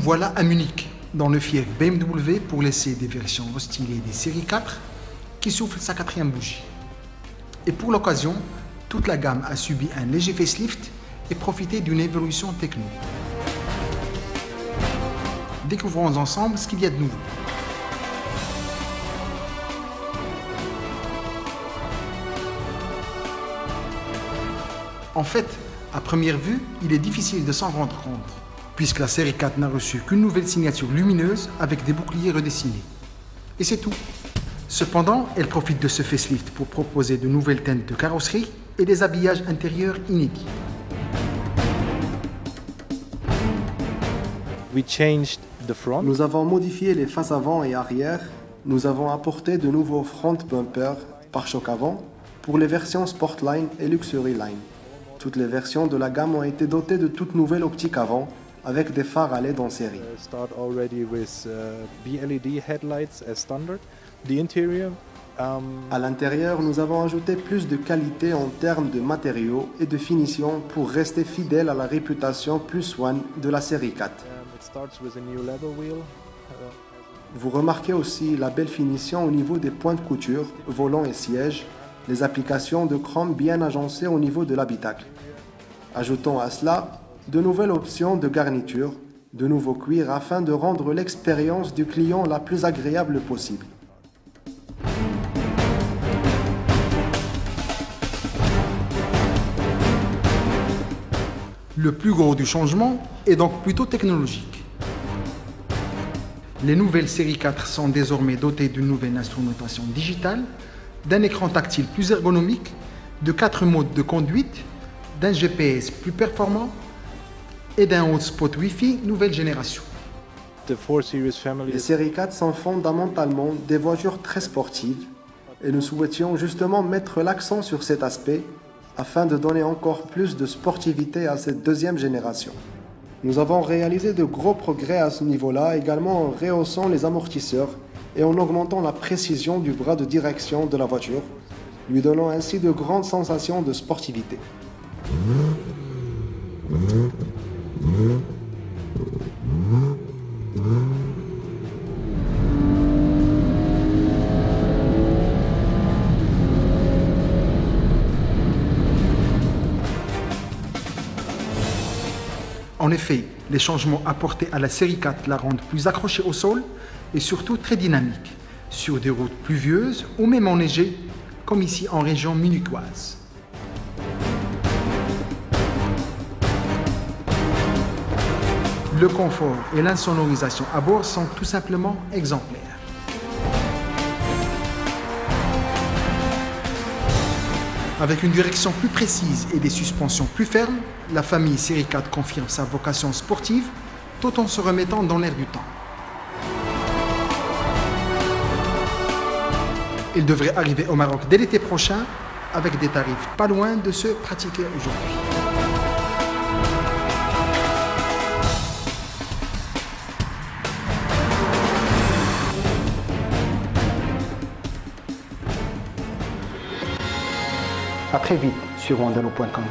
voilà à Munich, dans le fief BMW, pour laisser des versions restylées des séries 4 qui soufflent sa quatrième bougie. Et pour l'occasion, toute la gamme a subi un léger facelift et profité d'une évolution techno. Découvrons ensemble ce qu'il y a de nouveau. En fait, à première vue, il est difficile de s'en rendre compte, puisque la série 4 n'a reçu qu'une nouvelle signature lumineuse avec des boucliers redessinés. Et c'est tout. Cependant, elle profite de ce facelift pour proposer de nouvelles teintes de carrosserie et des habillages intérieurs inédits. Nous avons modifié les faces avant et arrière. Nous avons apporté de nouveaux front bumpers pare-chocs avant pour les versions Sportline et Luxury Line. Toutes les versions de la gamme ont été dotées de toute nouvelle optique avant, avec des phares à LED en série. À l'intérieur, nous avons ajouté plus de qualité en termes de matériaux et de finition pour rester fidèle à la réputation plus one de la série 4. Vous remarquez aussi la belle finition au niveau des points de couture, volants et sièges, les applications de chrome bien agencées au niveau de l'habitacle. Ajoutons à cela de nouvelles options de garniture, de nouveaux cuirs afin de rendre l'expérience du client la plus agréable possible. Le plus gros du changement est donc plutôt technologique. Les nouvelles séries 4 sont désormais dotées d'une nouvelle instrumentation digitale, d'un écran tactile plus ergonomique, de 4 modes de conduite, d'un GPS plus performant et d'un hotspot Wi-Fi nouvelle génération. Les séries 4 sont fondamentalement des voitures très sportives et nous souhaitions justement mettre l'accent sur cet aspect afin de donner encore plus de sportivité à cette deuxième génération. Nous avons réalisé de gros progrès à ce niveau-là, également en rehaussant les amortisseurs et en augmentant la précision du bras de direction de la voiture, lui donnant ainsi de grandes sensations de sportivité. En effet, les changements apportés à la série 4 la rendent plus accrochée au sol et surtout très dynamique, sur des routes pluvieuses ou même enneigées, comme ici en région munichoise. Le confort et l'insonorisation à bord sont tout simplement exemplaires. Avec une direction plus précise et des suspensions plus fermes, la famille série 4 confirme sa vocation sportive tout en se remettant dans l'air du temps. Il devrait arriver au Maroc dès l'été prochain avec des tarifs pas loin de ceux pratiqués aujourd'hui. À très vite sur wandalo.com.